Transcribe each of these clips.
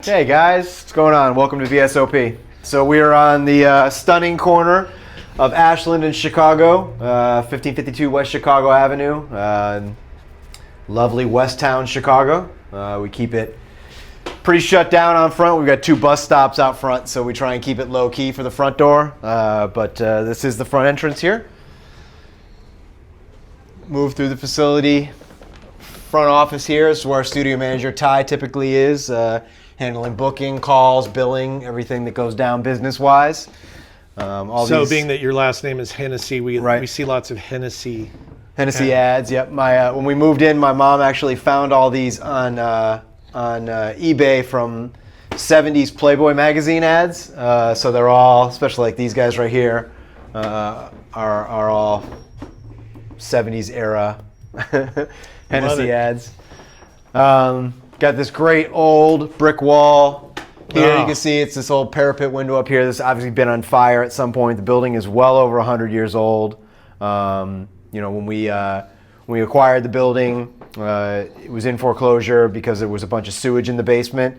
Hey guys, what's going on? Welcome to VSOP. So we are on the stunning corner of Ashland and Chicago, 1552 West Chicago Avenue, lovely West Town, Chicago. We keep it pretty shut down on front. We've got 2 bus stops out front, so we try and keep it low key for the front door. But this is the front entrance here. Move through the facility. Front office here is where our studio manager Ty typically is, handling booking, calls, billing, everything that goes down business-wise. Being that your last name is Hennessy, we see lots of Hennessy ads. Yep. When we moved in, my mom actually found all these on eBay from 70s Playboy magazine ads. So they're all, especially like these guys right here, are all 70s era Hennessy ads. Got this great old brick wall. Here you can see it's this old parapet window up here. This has obviously been on fire at some point. The building is well over 100 years old. When we acquired the building, it was in foreclosure because there was a bunch of sewage in the basement,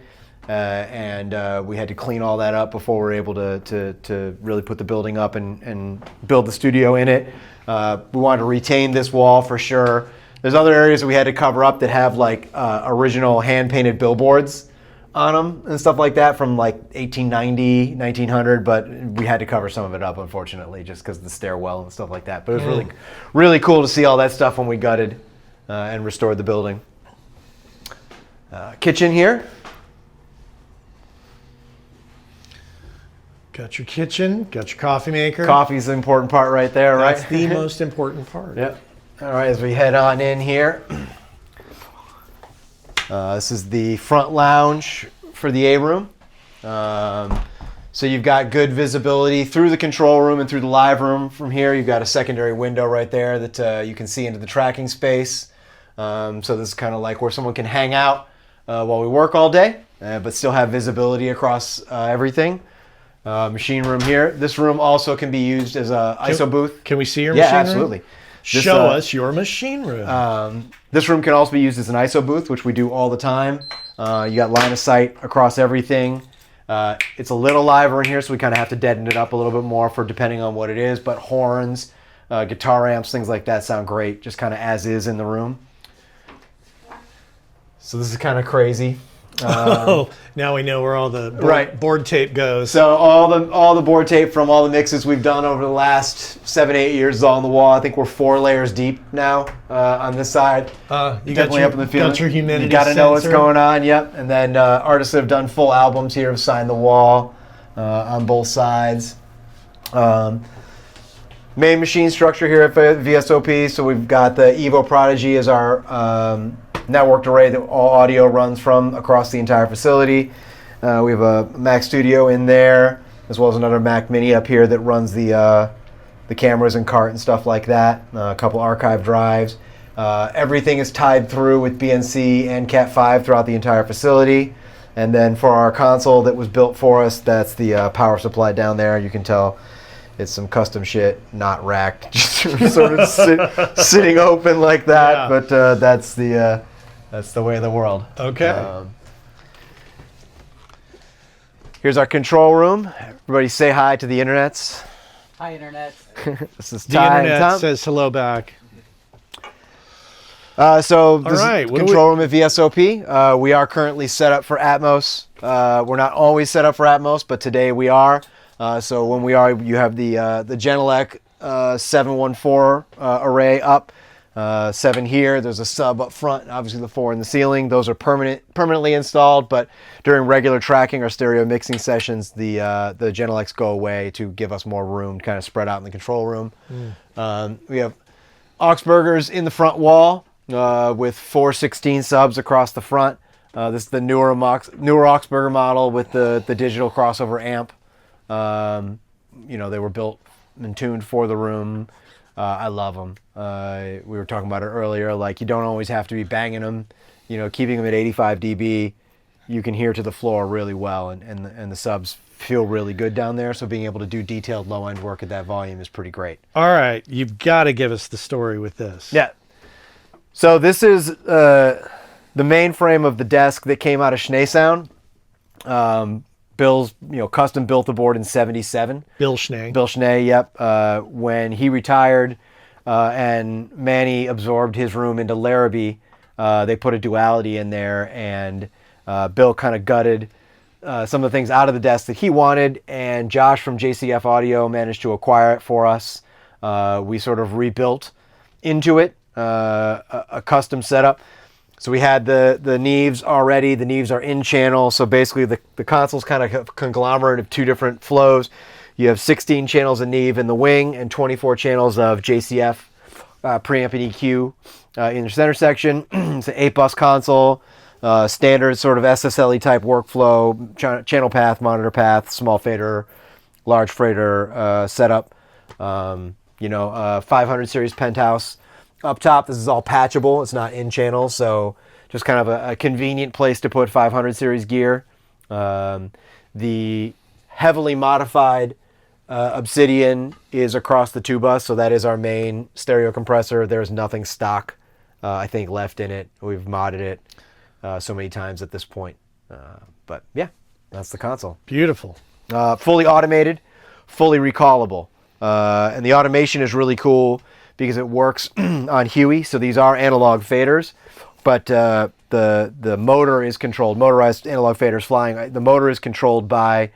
and we had to clean all that up before we were able to really put the building up and build the studio in it. We wanted to retain this wall for sure. There's other areas that we had to cover up that have like original hand-painted billboards on them and stuff like that from like 1890, 1900, but we had to cover some of it up, unfortunately, just because of the stairwell and stuff like that. But it was really, really cool to see all that stuff when we gutted and restored the building. Kitchen here. Got your kitchen, got your coffee maker. Coffee's the important part right there, right? That's the most important part. Yep. All right, as we head on in here, this is the front lounge for the A-room. So you've got good visibility through the control room and through the live room. From here, you've got a secondary window right there that you can see into the tracking space. So this is kind of like where someone can hang out while we work all day, but still have visibility across everything. Machine room here. This room also can be used as a ISO booth. Can we see your machine room? Yeah, absolutely. Show us your machine room. This room can also be used as an ISO booth, which we do all the time. You got line of sight across everything. It's a little liver in here, so we kind of have to deaden it up a little bit more for depending on what it is. But horns, guitar amps, things like that sound great, just kind of as is in the room. So this is kind of crazy. Now we know where all the board tape goes. So all the board tape from all the mixes we've done over the last 7-8 years is all on the wall. I think we're 4 layers deep now on this side. You definitely up in the field. Got your humidity. You got to know what's going on. Yep. And then artists that have done full albums here have signed the wall on both sides. Main machine structure here at VSOP. So we've got the Evo Prodigy as our networked array that all audio runs from across the entire facility. We have a Mac Studio in there, as well as another Mac Mini up here that runs the cameras and cart and stuff like that. A couple archive drives. Everything is tied through with BNC and Cat5 throughout the entire facility. And then for our console that was built for us, that's the power supply down there. You can tell it's some custom shit, not racked, just sort of sitting open like that. Yeah. But that's the way of the world. Okay. Here's our control room. Everybody say hi to the internets. Hi, internet. This is the Ty internet says hello back. So this is control room at VSOP. We are currently set up for Atmos. We're not always set up for Atmos, but today we are. So when we are, you have the Genelec 714 array up. 7 here. There's a sub up front, obviously the 4 in the ceiling. Those are permanently installed, but during regular tracking or stereo mixing sessions, the Genelecs go away to give us more room to kind of spread out in the control room. We have Augsburgers in the front wall with 4 16 subs across the front. This is the newer Augsburger model with the digital crossover amp. They were built and tuned for the room. I love them. We were talking about it earlier. Like, you don't always have to be banging them. Keeping them at 85 dB, you can hear to the floor really well, and the subs feel really good down there. So being able to do detailed low end work at that volume is pretty great. All right, you've got to give us the story with this. Yeah. So this is the mainframe of the desk that came out of Schnee Sound. Bill's, custom built the board in '77. Bill Schnee. Bill Schnee, yep. When he retired and Manny absorbed his room into Larrabee, they put a duality in there, and Bill kind of gutted some of the things out of the desk that he wanted, and Josh from JCF Audio managed to acquire it for us. We sort of rebuilt into it a custom setup. So we had the Neves already. The Neves are in channel. So basically the console's kind of a conglomerate of two different flows. You have 16 channels of Neve in the wing and 24 channels of JCF preamp and EQ in the center section. It's an 8-bus console, standard sort of SSLE type workflow, channel path, monitor path, small fader, large fader setup. 500 series penthouse. Up top, this is all patchable. It's not in channel, so just kind of a convenient place to put 500 series gear. The heavily modified Obsidian is across the 2-bus, so that is our main stereo compressor. There's nothing stock, I think, left in it. We've modded it so many times at this point. But yeah, that's the console. Beautiful. Fully automated, fully recallable. And the automation is really cool because it works on Huey. So these are analog faders, but the motor is controlled. Motorized analog faders flying. The motor is controlled by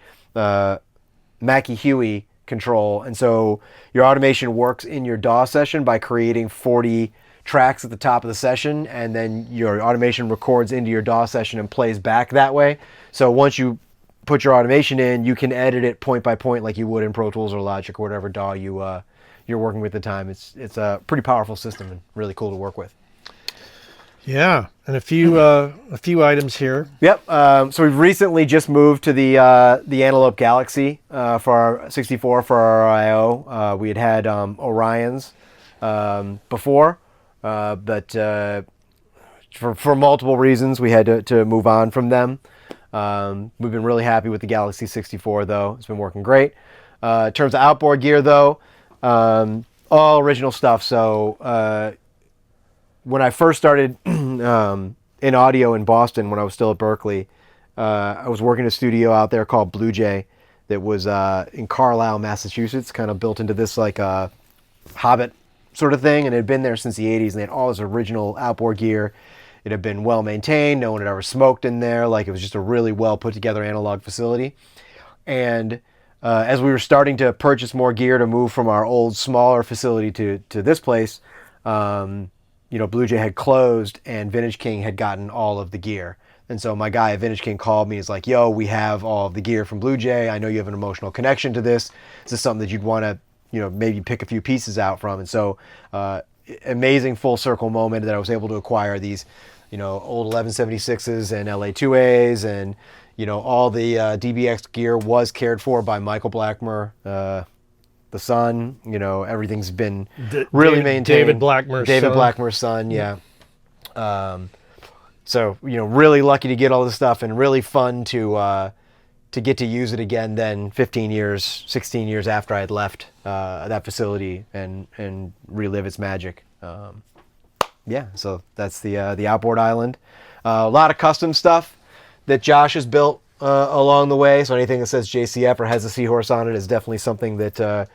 Mackie Huey control, and so your automation works in your DAW session by creating 40 tracks at the top of the session, and then your automation records into your DAW session and plays back that way. So once you put your automation in, you can edit it point by point like you would in Pro Tools or Logic or whatever DAW you're working with at the time. It's a pretty powerful system and really cool to work with. Yeah, and a few items here. Yep. So we've recently just moved to the Antelope Galaxy for our 64 for our I/O. We had Orions before, but for multiple reasons we had to move on from them. We've been really happy with the Galaxy 64 though. It's been working great. In terms of outboard gear though, all original stuff. So when I first started in audio in Boston, when I was still at Berkeley, I was working in a studio out there called Blue Jay that was in Carlisle, Massachusetts, kind of built into this like Hobbit sort of thing, and it had been there since the 80s, and they had all this original outboard gear. It had been well maintained. No one had ever smoked in there. Like, it was just a really well put together analog facility. And as we were starting to purchase more gear to move from our old smaller facility to this place, Blue Jay had closed and Vintage King had gotten all of the gear. And so my guy at Vintage King called me. He's like, yo, we have all of the gear from Blue Jay. I know you have an emotional connection to this. Is this something that you'd want to, maybe pick a few pieces out from? And so amazing full circle moment that I was able to acquire these, old 1176s and LA2As, and, all the DBX gear was cared for by Michael Blackmer, the son. Everything's been really maintained. David Blackmer's son, yeah. So really lucky to get all this stuff, and really fun to get to use it again. Then 16 years after I had left that facility, and relive its magic. So that's the outboard island. A lot of custom stuff that Josh has built along the way. So anything that says JCF or has a seahorse on it is definitely something that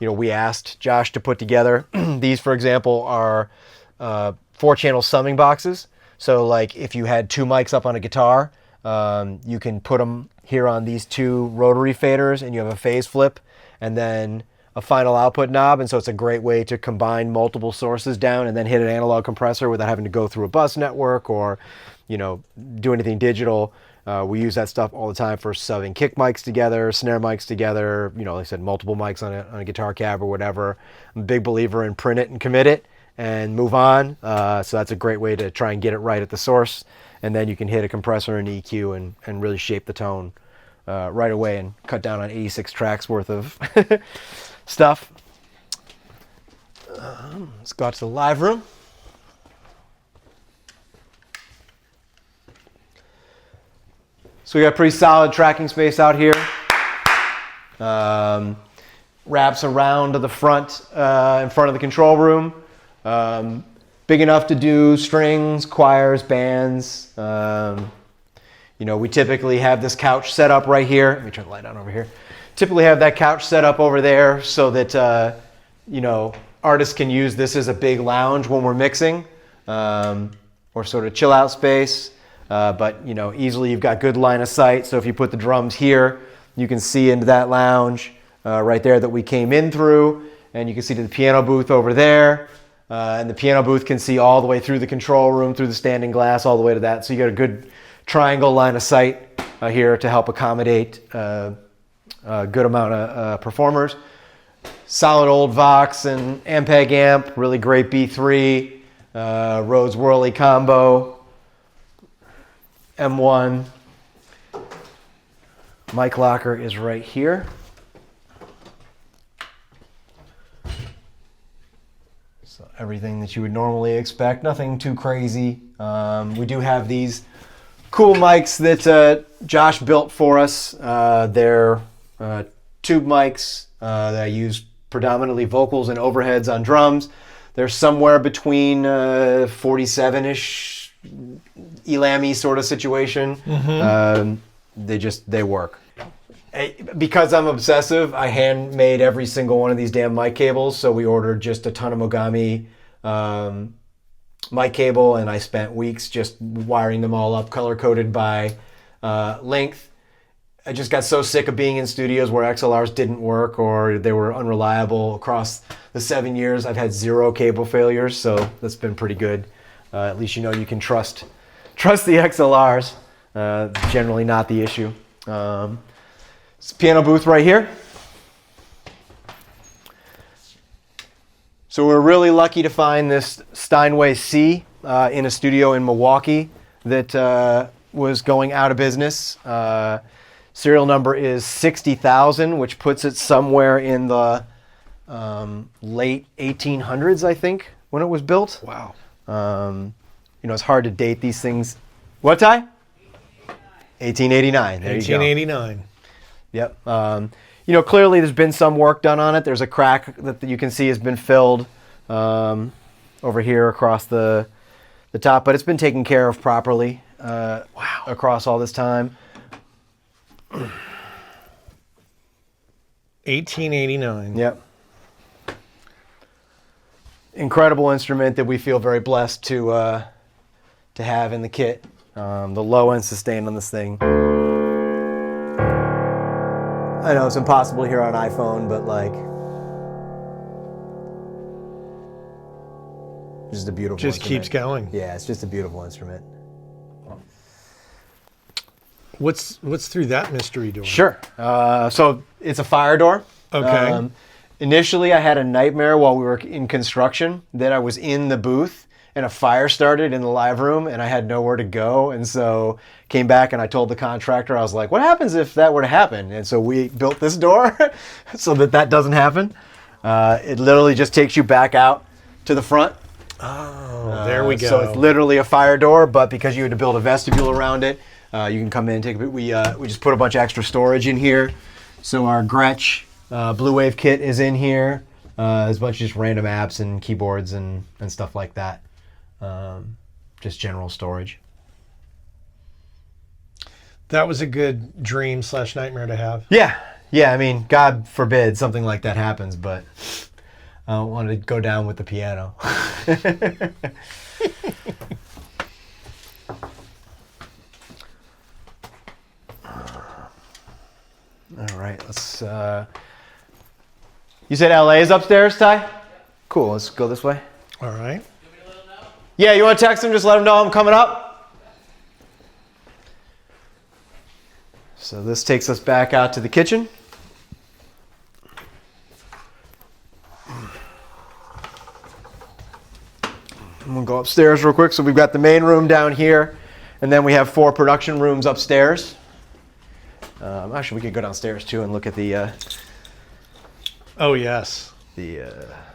we asked Josh to put together. These, for example, are 4-channel summing boxes. So like if you had 2 mics up on a guitar, you can put them here on these 2 rotary faders, and you have a phase flip and then a final output knob. And so it's a great way to combine multiple sources down and then hit an analog compressor without having to go through a bus network or, do anything digital. We use that stuff all the time for subbing kick mics together, snare mics together, like I said, multiple mics on a guitar cab or whatever. I'm a big believer in print it and commit it and move on. So that's a great way to try and get it right at the source. And then you can hit a compressor and EQ and really shape the tone right away and cut down on 86 tracks worth of stuff. Let's go out to the live room. So we got pretty solid tracking space out here. Wraps around to the front, in front of the control room. Big enough to do strings, choirs, bands. we typically have this couch set up right here. Let me turn the light on over here. Typically have that couch set up over there so that, artists can use this as a big lounge when we're mixing, or sort of chill out space. But easily you've got good line of sight. So if you put the drums here, you can see into that lounge right there that we came in through, and you can see to the piano booth over there. And the piano booth can see all the way through the control room, through the standing glass, all the way to that. So you got a good triangle line of sight here to help accommodate a good amount of performers. Solid old Vox and Ampeg amp, really great B3, Rhodes Whirly combo, M1. Mic locker is right here. So everything that you would normally expect, nothing too crazy. We do have these cool mics that Josh built for us. They're tube mics that I use predominantly vocals and overheads on drums. They're somewhere between 47-ish Elamy sort of situation. They work. Because I'm obsessive, I handmade every single one of these damn mic cables. So we ordered just a ton of Mogami mic cable, and I spent weeks just wiring them all up, color-coded by length. I just got so sick of being in studios where XLRs didn't work or they were unreliable. Across the 7 years, I've had 0 cable failures, so that's been pretty good. At least you can trust the XLRs. Generally not the issue. It's a piano booth right here. So we're really lucky to find this Steinway C in a studio in Milwaukee that was going out of business. Serial number is 60,000, which puts it somewhere in the late 1800s, I think, when it was built. Wow. It's hard to date these things. What, Ty? 1889. There 1889. You go. Yep. Clearly there's been some work done on it. There's a crack that you can see has been filled over here across the top, but it's been taken care of properly across all this time. 1889. Yep. Incredible instrument that we feel very blessed to have in the kit. The low end sustain on this thing. I know it's impossible to hear on iPhone, but just a beautiful just instrument. Keeps going. Yeah, it's just a beautiful instrument. What's through that mystery door? Sure. So it's a fire door. Okay. Initially, I had a nightmare while we were in construction that I was in the booth and a fire started in the live room and I had nowhere to go. And so came back and I told the contractor, I was like, what happens if that were to happen? And so we built this door so that doesn't happen. It literally just takes you back out to the front. Oh, there we go. So it's literally a fire door, but because you had to build a vestibule around it, you can come in and take a bit. We just put a bunch of extra storage in here. So our Gretsch Blue Wave kit is in here. There's a bunch of just random apps and keyboards and stuff like that. Just general storage. That was a good dream/nightmare to have. Yeah. I mean, God forbid something like that happens, but I don't want to go down with the piano. All right, let's. You said LA is upstairs, Ty? Cool. Let's go this way. All right. Yeah, you want to text him? Just let him know I'm coming up. So this takes us back out to the kitchen. I'm gonna go upstairs real quick. So we've got the main room down here, and then we have 4 production rooms upstairs. Actually, we could go downstairs too and look at the. Oh yes.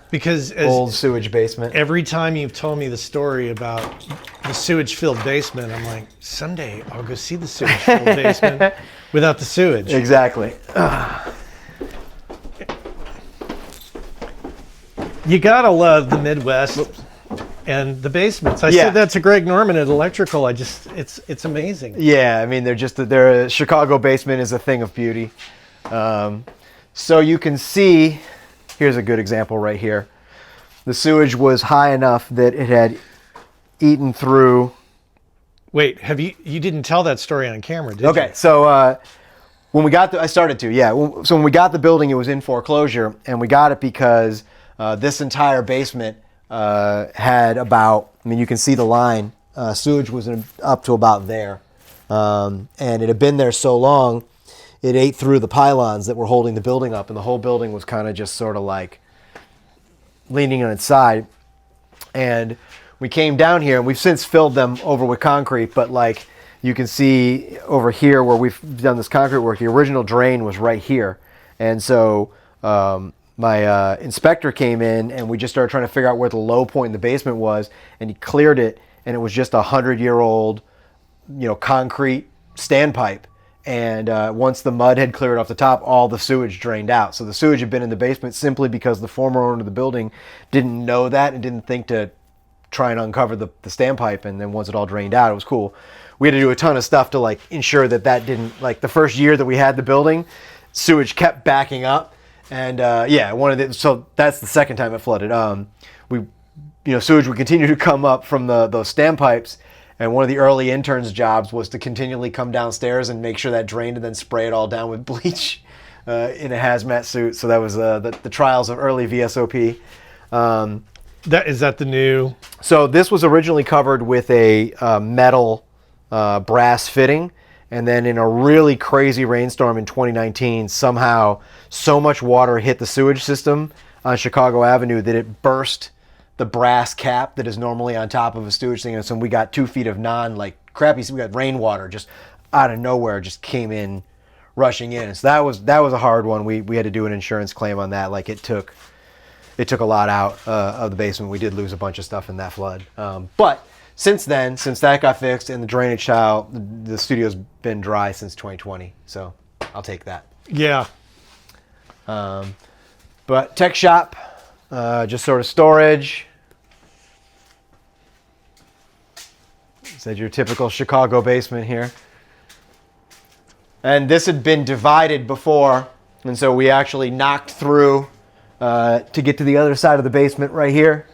Because old sewage basement. Every time you've told me the story about the sewage-filled basement, I'm like, someday I'll go see the sewage-filled basement without the sewage. Exactly. You gotta love the Midwest. and the basements. I Yeah. said that to Greg Norman at Electrical. It's amazing. Yeah, I mean, they're a Chicago basement is a thing of beauty. So you can see, here's a good example right here. The sewage was high enough that it had eaten through. Wait, you didn't tell that story on camera, did you? Okay, so when we got I started to, yeah. So when we got the building, it was in foreclosure, and we got it because this entire basement had about, I mean, you can see the line, sewage was up to about there. And it had been there so long, it ate through the pylons that were holding the building up, and the whole building was kind of just sort of like leaning on its side. And we came down here, and we've since filled them over with concrete, but like you can see over here where we've done this concrete work, the original drain was right here. And so my inspector came in, and we just started trying to figure out where the low point in the basement was, and he cleared it, and it was just 100-year-old, concrete standpipe. And once the mud had cleared off the top, all the sewage drained out. So the sewage had been in the basement simply because the former owner of the building didn't know that and didn't think to try and uncover the standpipe. And then once it all drained out, it was cool. We had to do a ton of stuff to like ensure that didn't, like the first year that we had the building, sewage kept backing up. And so that's the second time it flooded. Sewage would continue to come up from those standpipes. And one of the early interns' jobs was to continually come downstairs and make sure that drained and then spray it all down with bleach in a hazmat suit. So that was the trials of early VSOP. Is that the new? So this was originally covered with a metal brass fitting. And then in a really crazy rainstorm in 2019, somehow so much water hit the sewage system on Chicago Avenue that it burst the brass cap that is normally on top of a sewage thing. And so we got 2 feet of crappy, we got rainwater just out of nowhere, just came in, rushing in. And so that was a hard one. We had to do an insurance claim on that. Like it took a lot out of the basement. We did lose a bunch of stuff in that flood. But since then, since that got fixed and the drainage tile, the studio's been dry since 2020. So I'll take that. Yeah. But tech shop, just sort of storage. Said your typical Chicago basement here. And this had been divided before, and so we actually knocked through to get to the other side of the basement right here.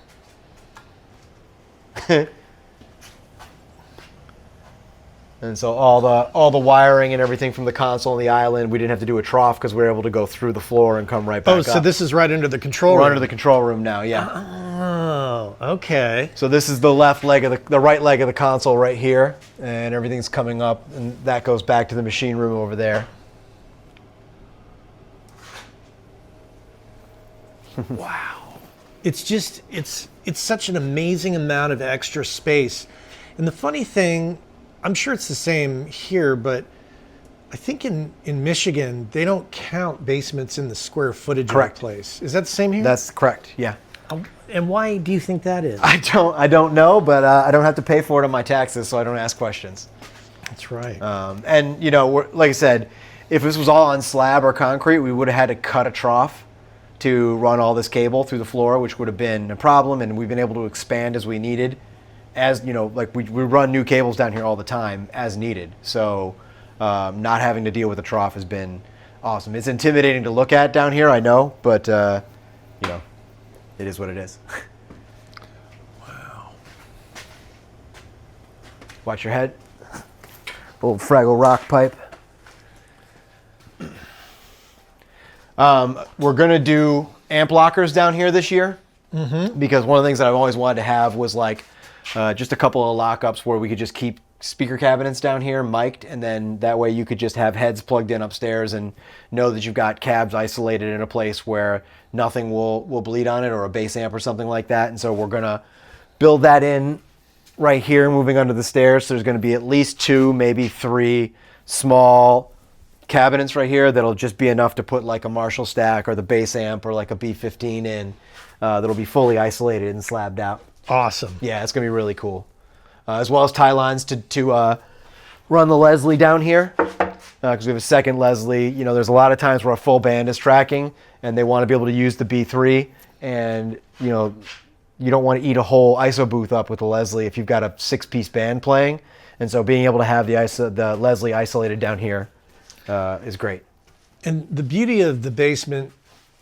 And so all the wiring and everything from the console and the island, we didn't have to do a trough because we were able to go through the floor and come right back up. Oh, so this is right under the control room. We're under the control room now, yeah. Oh, okay. So this is the left leg of the right leg of the console right here, and everything's coming up, and that goes back to the machine room over there. Wow. It's such an amazing amount of extra space. And the funny thing, I'm sure it's the same here, but I think in Michigan, they don't count basements in the square footage Correct. of a place. Is that the same here? That's correct, yeah. And why do you think that is? I don't know, but I don't have to pay for it on my taxes, so I don't ask questions. That's right. And like I said, if this was all on slab or concrete, we would have had to cut a trough to run all this cable through the floor, which would have been a problem, and we've been able to expand as we needed. As like we run new cables down here all the time as needed. So not having to deal with a trough has been awesome. It's intimidating to look at down here, I know, but it is what it is. Wow. Watch your head. Old Fraggle Rock pipe. We're gonna do amp lockers down here this year, because one of the things that I've always wanted to have was like just a couple of lockups where we could just keep speaker cabinets down here mic'd, and then that way you could just have heads plugged in upstairs and know that you've got cabs isolated in a place where nothing will bleed on it, or a bass amp or something like that. And so we're gonna build that in right here, moving under the stairs. So there's gonna be at least 2, maybe 3 small cabinets right here that'll just be enough to put like a Marshall stack or the bass amp or like a B15 in, that'll be fully isolated and slabbed out. Awesome. Yeah, it's gonna be really cool. As well as tie lines to run the Leslie down here, because we have a second Leslie. There's a lot of times where a full band is tracking and they want to be able to use the B3, and you don't want to eat a whole ISO booth up with a Leslie if you've got a 6-piece band playing. And so being able to have the Leslie isolated down here is great. And the beauty of the basement,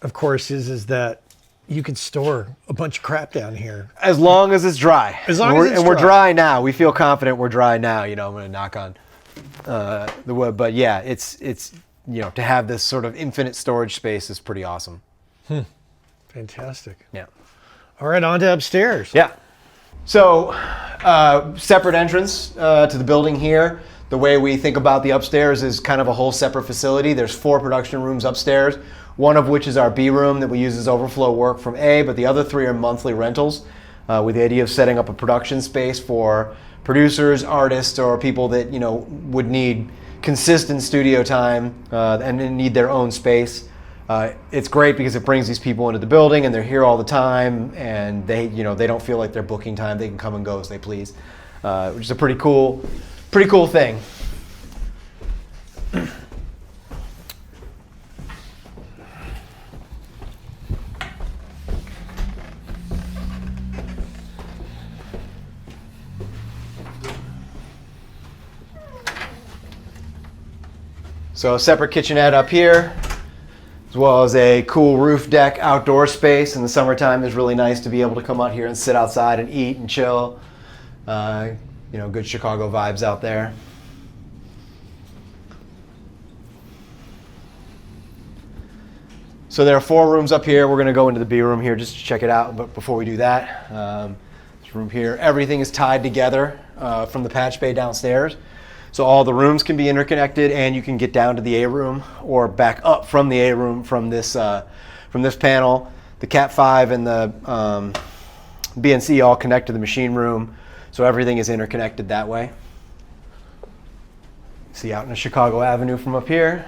of course, is that you can store a bunch of crap down here. As long as it's dry. As long as it's we're dry. dry now. We feel confident we're dry now. I'm going to knock on the wood. But yeah, it's to have this sort of infinite storage space is pretty awesome. Fantastic. Yeah. All right, on to upstairs. Yeah. So, separate entrance to the building here. The way we think about the upstairs is kind of a whole separate facility. There's 4 production rooms upstairs, one of which is our B room that we use as overflow work from A, but the other 3 are monthly rentals with the idea of setting up a production space for producers, artists, or people that, would need consistent studio time and need their own space. It's great because it brings these people into the building and they're here all the time, and they don't feel like they're booking time. They can come and go as they please, which is a pretty cool thing. So a separate kitchenette up here, as well as a cool roof deck outdoor space. In the summertime, it's really nice to be able to come out here and sit outside and eat and chill. Good Chicago vibes out there. So there are 4 rooms up here. We're going to go into the B room here just to check it out. But before we do that, this room here, everything is tied together from the patch bay downstairs. So all the rooms can be interconnected, and you can get down to the A room or back up from the A room from this panel. The Cat 5 and the BNC all connect to the machine room, so everything is interconnected that way. See out in Chicago Avenue from up here.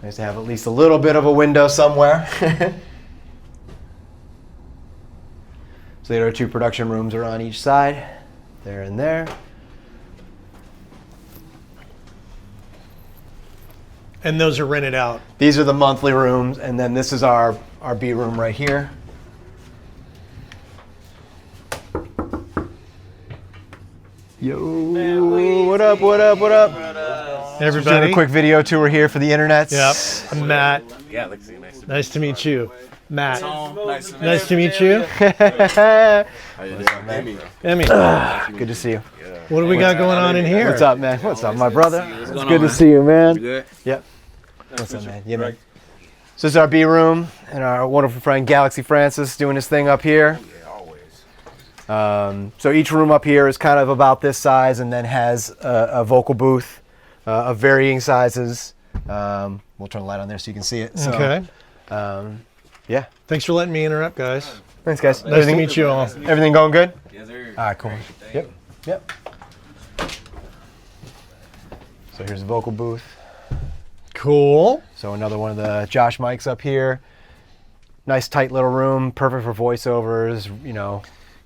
Nice to have at least a little bit of a window somewhere. So there are 2 production rooms are on each side, there and there. And those are rented out. These are the monthly rooms, and then this is our B room right here. Yo, what up? Hey, Just doing everybody. a quick video tour here for the internet. Yep. I'm Matt. Yeah, Lexi, nice to Nice to meet you. Matt. Nice to Nice to meet you. How you doing, Amy? Emmy, Good to see you. what do we got going on in here? What's up, man? What's up, my brother? It's going good on, to man? see you, man. You good? Yep. What's up, man? Yeah, man. So this is our B room, and our wonderful friend Galaxy Francis doing his thing up here. Yeah, always. So each room up here is kind of about this size, and then has a vocal booth of varying sizes. We'll turn the light on there so you can see it. So, Okay. Yeah. Thanks for letting me interrupt, guys. Thanks, guys. Nice to meet you all. Everything going good? Yes, sir. All right, cool. Yep. Yep. So here's the vocal booth. Cool. So another one of the Josh mics up here. Nice tight little room, perfect for voiceovers, just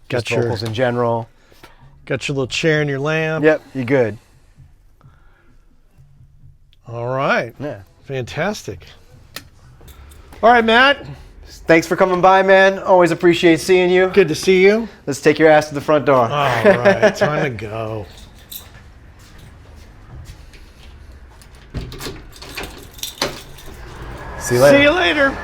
Got your- vocals in general. Got your little chair and your lamp. Yep, you good. All right. Yeah. Fantastic. All right, Matt. Thanks for coming by, man. Always appreciate seeing you. Good to see you. Let's take your ass to the front door. All right. Time to go. See you later. See you later.